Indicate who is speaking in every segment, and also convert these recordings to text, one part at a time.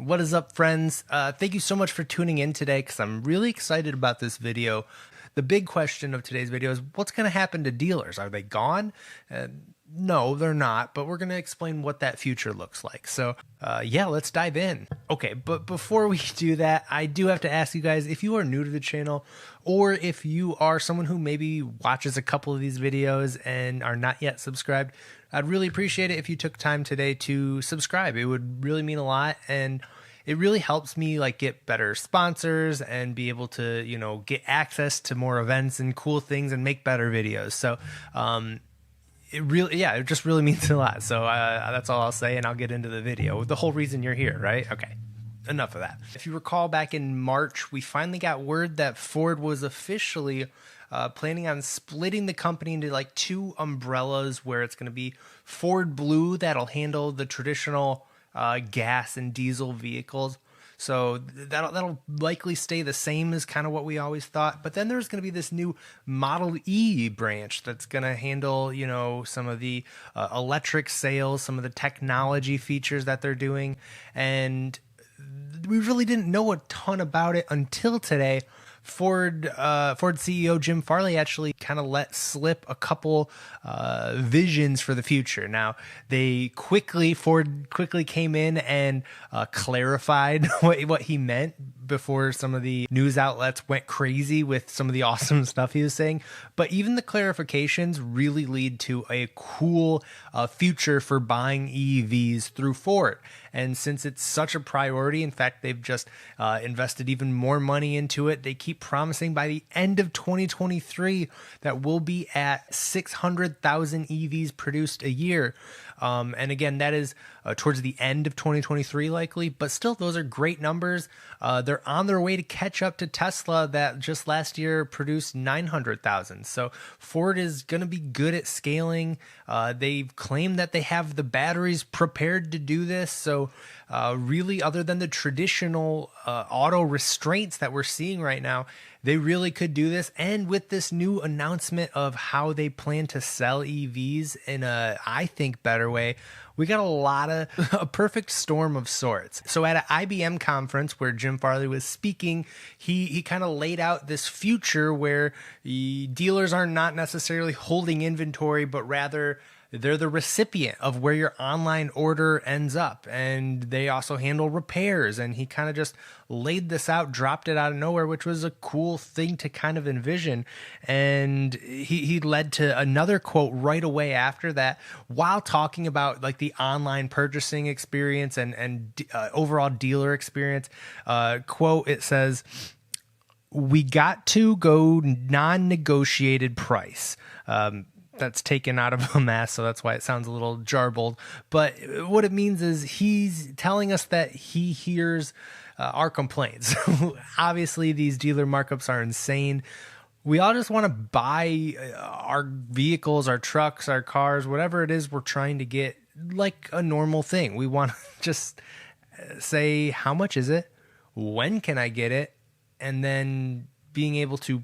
Speaker 1: What is up, friends? Thank you so much for tuning in today because I'm really excited about this video. The big question of today's video is what's going to happen to dealers? Are they gone? No, they're not, but we're going to explain what that future looks like. So yeah, let's dive in. Okay, but before we do that, I do have to ask you guys, if you are new to the channel, or if you are someone who maybe watches a couple of these videos and are not yet subscribed, I'd really appreciate it if you took time today to subscribe. It would really mean a lot, and it really helps me like get better sponsors and be able to, you know, get access to more events and cool things and make better videos. So it just really means a lot. So that's all I'll say, and I'll get into the video. The whole reason you're here, right? Okay. Enough of that. If you recall, back in March, we finally got word that Ford was officially planning on splitting the company into like two umbrellas, where it's going to be Ford Blue that'll handle the traditional gas and diesel vehicles. So that'll likely stay the same as kind of what we always thought. But then there's going to be this new Model E branch that's going to handle, you know, some of the electric sales, some of the technology features that they're doing. And we really didn't know a ton about it until today. Ford CEO Jim Farley actually kind of let slip a couple visions for the future. Now, Ford quickly came in and clarified what he meant before some of the news outlets went crazy with some of the awesome stuff he was saying. But even the clarifications really lead to a cool future for buying EVs through Ford. And since it's such a priority, in fact, they've just invested even more money into it. They keep promising by the end of 2023 that we'll be at 600,000 EVs produced a year. And again, that is towards the end of 2023 likely, but still those are great numbers. They're on their way to catch up to Tesla that just last year produced 900,000. So Ford is going to be good at scaling. They've claimed that they have the batteries prepared to do this. So really, other than the traditional auto restraints that we're seeing right now, they really could do this. And with this new announcement of how they plan to sell EVs in a, I think, better way, we got a perfect storm of sorts. So at an IBM conference where Jim Farley was speaking, he kind of laid out this future where dealers are not necessarily holding inventory, but rather they're the recipient of where your online order ends up, and they also handle repairs. And he kind of just laid this out, dropped it out of nowhere, which was a cool thing to kind of envision. And he led to another quote right away after that, while talking about like the online purchasing experience and overall dealer experience. Quote, it says, "We got to go non-negotiated price." That's taken out of a mass, so that's why it sounds a little jarbled. But what it means is he's telling us that he hears our complaints. Obviously, these dealer markups are insane. We all just want to buy our vehicles, our trucks, our cars, whatever it is we're trying to get, like a normal thing. We want to just say, how much is it? When can I get it? And then being able to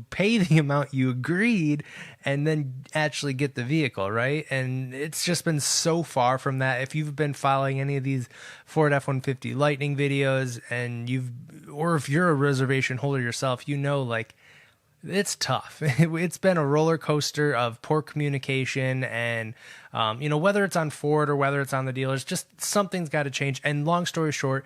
Speaker 1: pay the amount you agreed and then actually get the vehicle, right? And it's just been so far from that. If you've been following any of these Ford F-150 Lightning videos, and or if you're a reservation holder yourself, you know, like, it's tough. It's been a roller coaster of poor communication, and you know, whether it's on Ford or whether it's on the dealers, just something's got to change. And long story short,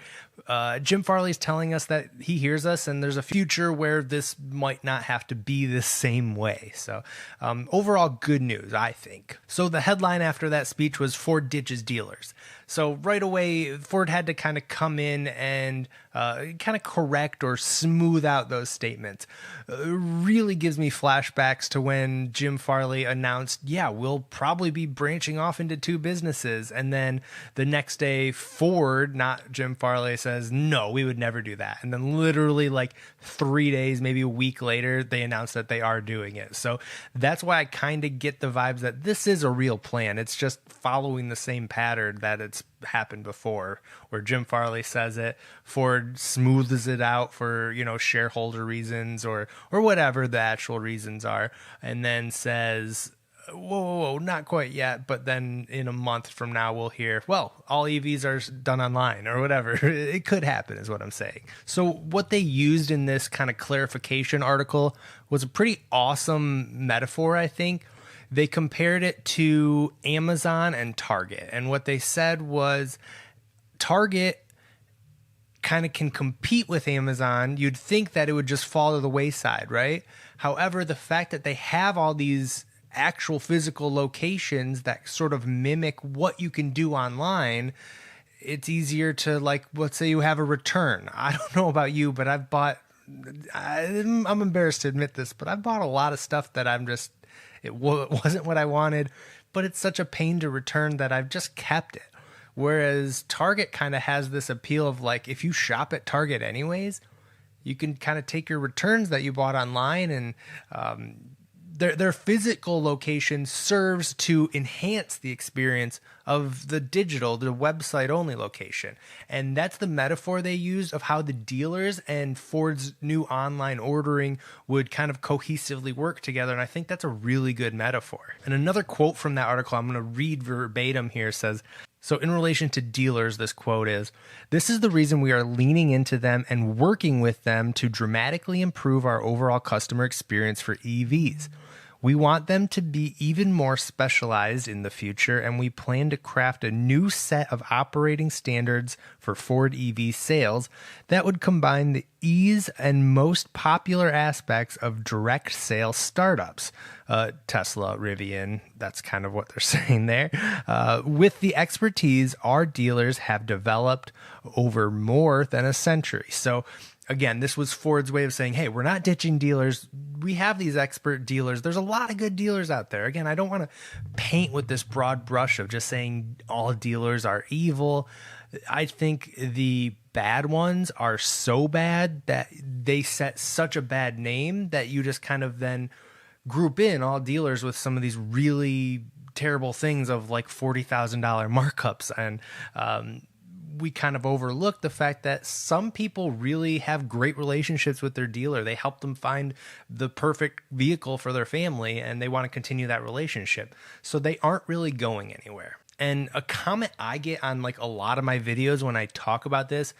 Speaker 1: Jim Farley's telling us that he hears us, and there's a future where this might not have to be the same way. So overall, good news, I think. So the headline after that speech was Ford ditches dealers. So right away, Ford had to kind of come in and kind of correct or smooth out those statements. Really gives me flashbacks to when Jim Farley announced, yeah, we'll probably be branching off into two businesses. And then the next day, Ford, not Jim Farley, says, no, we would never do that. And then literally like 3 days, maybe a week later, they announced that they are doing it. So that's why I kind of get the vibes that this is a real plan. It's just following the same pattern that it's happened before, where Jim Farley says it, Ford smooths it out for, you know, shareholder reasons or whatever the actual reasons are, and then says, whoa, not quite yet. But then in a month from now, we'll hear, well, all EVs are done online or whatever. It could happen is what I'm saying. So what they used in this kind of clarification article was a pretty awesome metaphor, I think. They compared it to Amazon and Target. And what they said was Target kind of can compete with Amazon. You'd think that it would just fall to the wayside, right? However, the fact that they have all these actual physical locations that sort of mimic what you can do online, it's easier to, like, let's say you have a return. I don't know about you, but I'm embarrassed to admit this, but I've bought a lot of stuff that it wasn't what I wanted, but it's such a pain to return that I've just kept it. Whereas Target kind of has this appeal of, like, if you shop at Target anyways, you can kind of take your returns that you bought online, and their physical location serves to enhance the experience of the website only location. And that's the metaphor they used of how the dealers and Ford's new online ordering would kind of cohesively work together. And I think that's a really good metaphor. And another quote from that article, I'm going to read verbatim here, says, so in relation to dealers, this quote is, "This is the reason we are leaning into them and working with them to dramatically improve our overall customer experience for EVs. We want them to be even more specialized in the future, and we plan to craft a new set of operating standards for Ford EV sales that would combine the ease and most popular aspects of direct sale startups." Tesla, Rivian, that's kind of what they're saying there. "With the expertise our dealers have developed over more than a century." So again, this was Ford's way of saying, hey, we're not ditching dealers. We have these expert dealers. There's a lot of good dealers out there. Again, I don't want to paint with this broad brush of just saying all dealers are evil. I think the bad ones are so bad that they set such a bad name that you just kind of then group in all dealers with some of these really terrible things of like $40,000 markups. And we kind of overlook the fact that some people really have great relationships with their dealer. They help them find the perfect vehicle for their family, and they want to continue that relationship. So they aren't really going anywhere. And a comment I get on like a lot of my videos when I talk about this,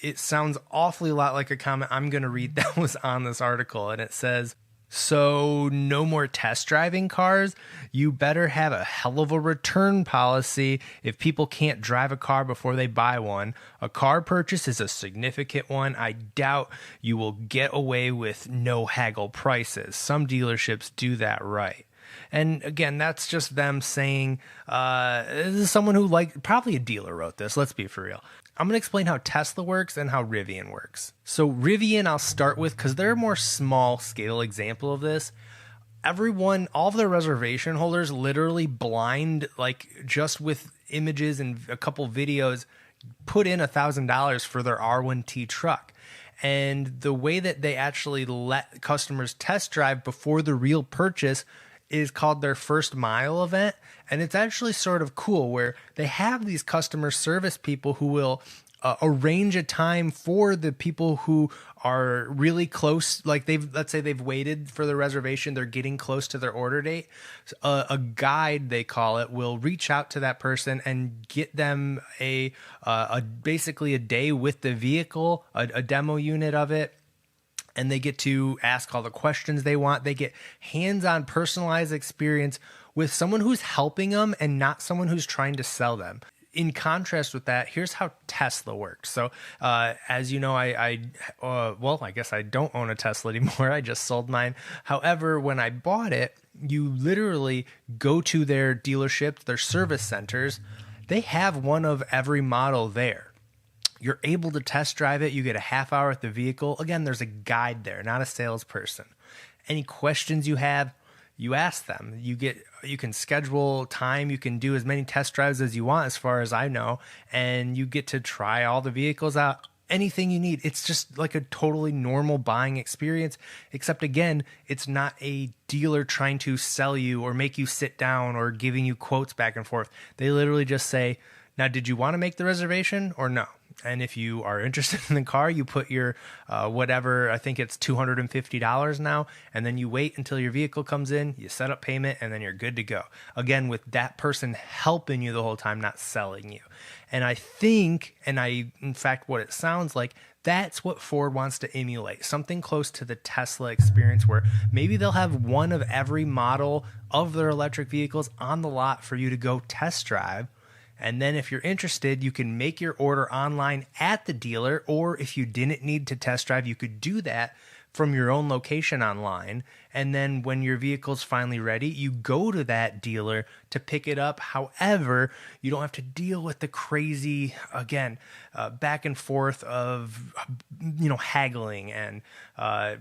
Speaker 1: it sounds awfully a lot like a comment I'm going to read that was on this article. And it says, "So no more test driving cars? You better have a hell of a return policy if people can't drive a car before they buy one. A car purchase is a significant one. I doubt you will get away with no haggle prices. Some dealerships do that right." And again, that's just them saying, this is someone who probably a dealer wrote this, let's be for real. I'm going to explain how Tesla works and how Rivian works. So Rivian I'll start with because they're a more small scale example of this. All of their reservation holders literally blind, like just with images and a couple videos, put in $1,000 for their R1T truck. And the way that they actually let customers test drive before the real purchase is called their first mile event. And it's actually sort of cool where they have these customer service people who will arrange a time for the people who are really close. Like let's say they've waited for the reservation. They're getting close to their order date. A guide, they call it, will reach out to that person and get them basically a day with the vehicle, a demo unit of it. And they get to ask all the questions they want. They get hands-on personalized experience with someone who's helping them and not someone who's trying to sell them. In contrast with that, here's how Tesla works. So as you know, I guess I don't own a Tesla anymore. I just sold mine. However, when I bought it, you literally go to their dealerships, their service centers. They have one of every model there. You're able to test drive it. You get a half hour at the vehicle. Again, there's a guide there, not a salesperson. Any questions you have, you ask them. You can schedule time. You can do as many test drives as you want, as far as I know, and you get to try all the vehicles out. Anything you need. It's just like a totally normal buying experience, except again, it's not a dealer trying to sell you or make you sit down or giving you quotes back and forth. They literally just say, "Now, did you want to make the reservation or no?" And if you are interested in the car, you put your whatever, I think it's $250 now, and then you wait until your vehicle comes in, you set up payment, and then you're good to go. Again, with that person helping you the whole time, not selling you. And I think, in fact, what it sounds like, that's what Ford wants to emulate, something close to the Tesla experience, where maybe they'll have one of every model of their electric vehicles on the lot for you to go test drive. And then if you're interested, you can make your order online at the dealer, or if you didn't need to test drive, you could do that from your own location online. And then when your vehicle's finally ready, you go to that dealer to pick it up. However, you don't have to deal with the crazy, again, back and forth of, haggling and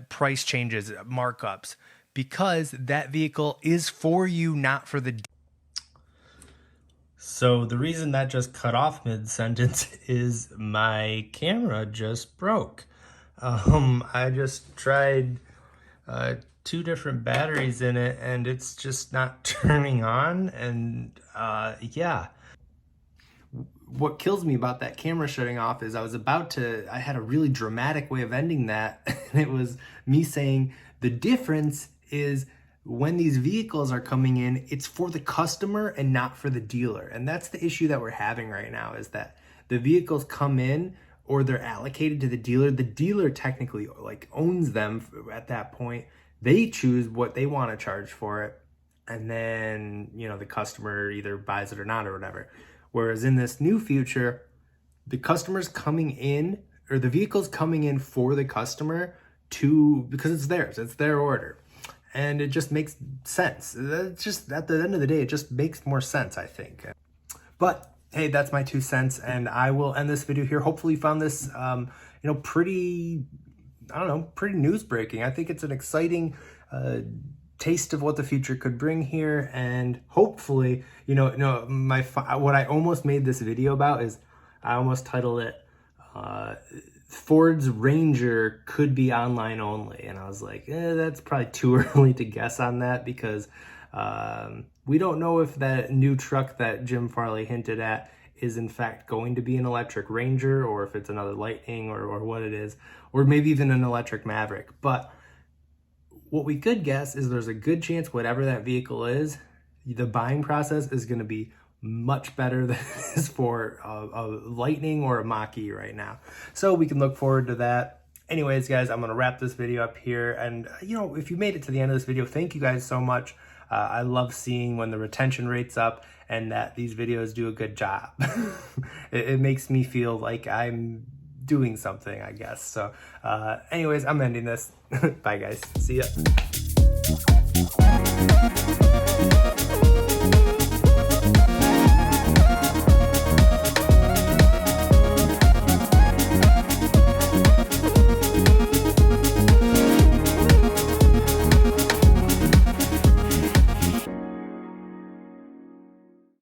Speaker 1: price changes, markups, because that vehicle is for you, not for the. So the reason that just cut off mid-sentence is my camera just broke. I just tried 2 different batteries in it, and it's just not turning on. And yeah. What kills me about that camera shutting off is I had a really dramatic way of ending that. And it was me saying the difference is when these vehicles are coming in, it's for the customer and not for the dealer. And that's the issue that we're having right now, is that the vehicles come in or they're allocated to the dealer. The dealer technically owns them at that point. They choose what they want to charge for it. And then, the customer either buys it or not or whatever. Whereas in this new future, the customer's coming in, or the vehicle's coming in for the customer because it's theirs, it's their order. And it just makes sense. It's just, at the end of the day, it just makes more sense, I think. But hey, that's my 2 cents, and I will end this video here. Hopefully you found this, pretty news breaking. I think it's an exciting taste of what the future could bring here. And hopefully, what I almost made this video about is I almost titled it, Ford's Ranger could be online only. And I was like, that's probably too early to guess on that, because we don't know if that new truck that Jim Farley hinted at is in fact going to be an electric Ranger, or if it's another Lightning, or what it is, or maybe even an electric Maverick. But what we could guess is there's a good chance whatever that vehicle is, the buying process is going to be much better than it is for a Lightning or a Mach-E right now. So we can look forward to that. Anyways, guys, I'm going to wrap this video up here. And, if you made it to the end of this video, thank you guys so much. I love seeing when the retention rate's up and that these videos do a good job. It makes me feel like I'm doing something, I guess. So anyways, I'm ending this. Bye, guys. See ya.